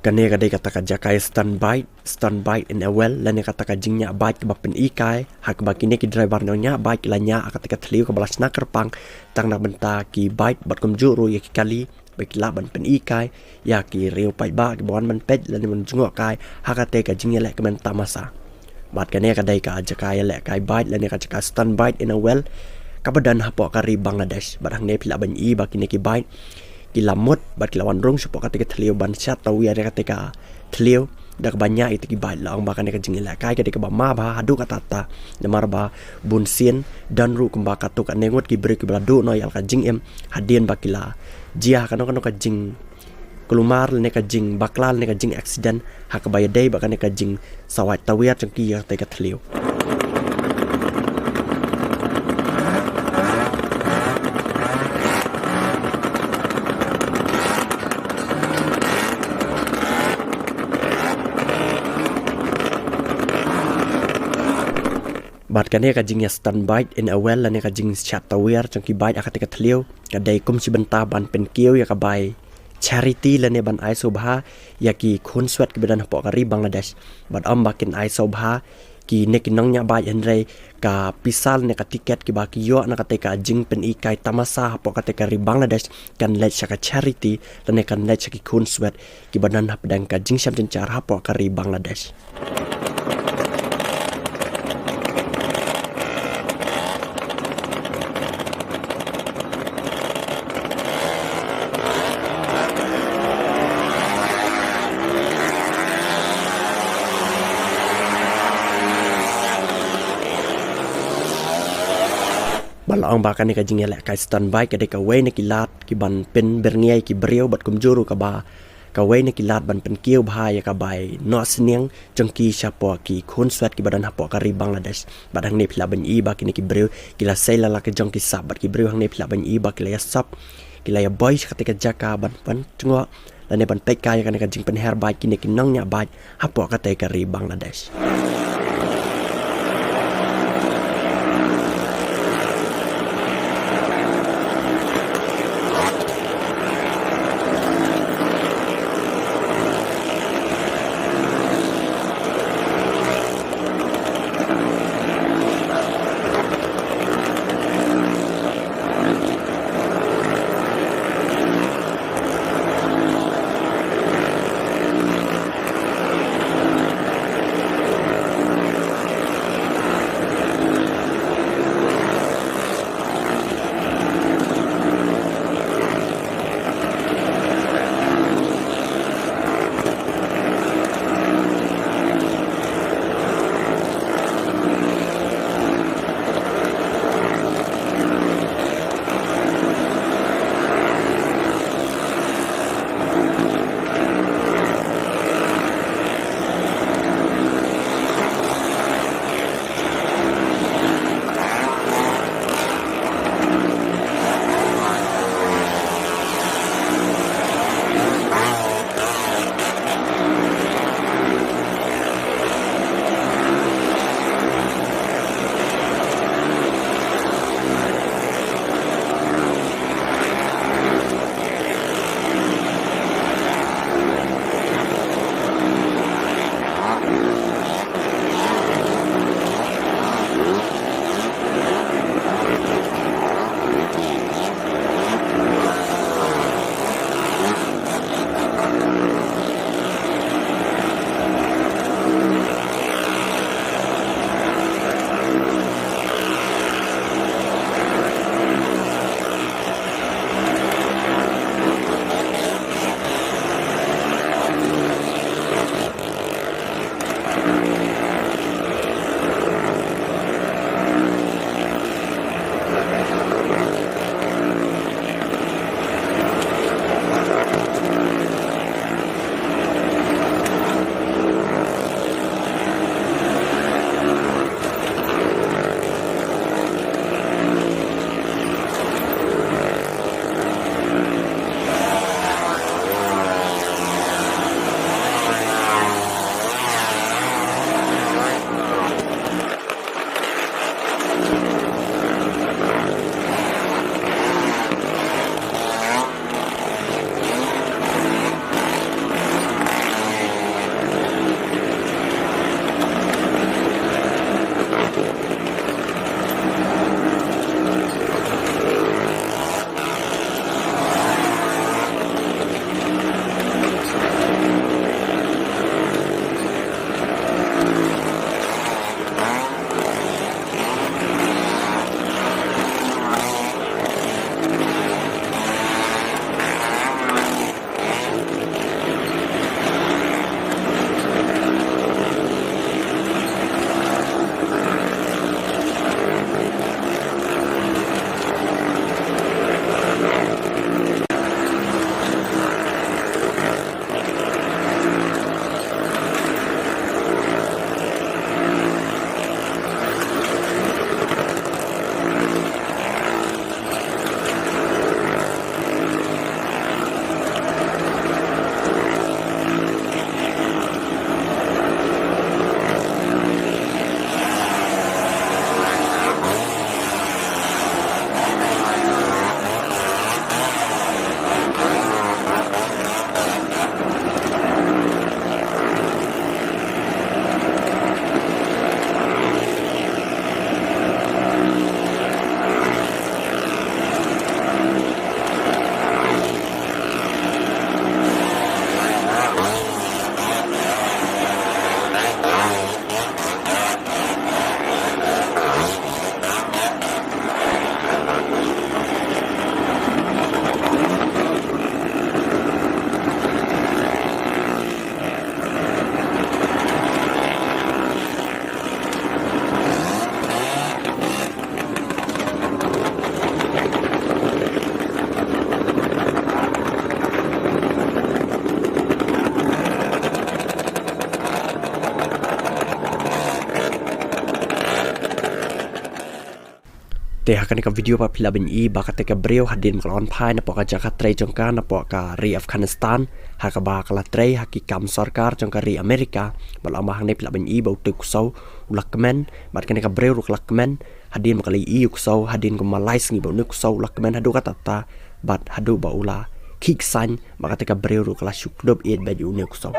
Kane kadai kata jakai stun bite in a well lane kata jingnya bite ke bapen ikai hak bakine ki driver nonya bite lanya kata thliu ke balas na kerpang tang na benta ki bite bat kumjuru ya ki kali baik la ban pen ikai ya ki riu pai ba ki bon man pej lane man jungo kai hakate ka jingnya lek men tamasa bat kane kadai ka jakai lek kai bite lane ka jakai stun bite in a well kabadan hapo kari Bangladesh barang ne pila ban i bakine ki bite kilamut bat kilawan rong supaya ketika thliu ban chat tahu ya ketika thliu dak banyak itu ki bai lang bakan ka jingila kai ketika ba ma ba hadu katata namar ba bunsien dan ru kumba katu ka nengot ki break bla do no yal ka jing em hadien bakila jia kano ka jing kelumar ne ka jing baklal ne ka jing accident hak bay dei bakan ka jing sawat tawia changki ya ketika thliu bat kane ka jing ya stun bite in a well lane ka jing chat tawir changki bite akatika thliu ka dai kum si benta ban pen kiu ya ka bai charity lane ban ai sobha ya ki khunswet ki bedan hapo kari Bangladesh bat bakin ai sobha ki nek nongniah bai henre ka pisal ne ka tiket ki ba ki yo na ka jing pen ikai tamasa hapo ka kari Bangladesh kan let ka charity lane kan let ki khunswet ki badan hap dan ka jing syam cencar hapo kari Bangladesh Balang bakan ni ka jing elak kai stun bike ka wei ne kilat ki ban pen berngiai ki brio bat kumjuru ka ba ka wei ne kilat ban pen kiu bha ya ka bai no sniang jengki chapo ki khunswet ki badan hapo kari Bangladesh badang ne phila ban i ba ki ne ki brio kila sela la ka jengki sab bat ki brio hang ne phila ban i ba kila ya sap kila ya boy ketika jaka ban pan cungo la ne ban pek kai ka ne ka jing pen hair bike ki ne ki nongnya bike hapo ka kari Bangladesh Teh akan ka video pa pila bin I ba ka breu hadin kalon phai na poka jaka trei jongka na poka ri Afghanistan ha ka ba kala trei ha ki kam sarkar jongka ri Amerika bal ama hang ne pila bin I ba utuk sau ulakmen mat kan ka breu ruk lakmen hadin makali I uksau hadin ko malais ngi ba nuk sau lakmen hadu ka tata bat hadu ba ula kik san maka ka breu ruk la shukdob it ba ju ne uksau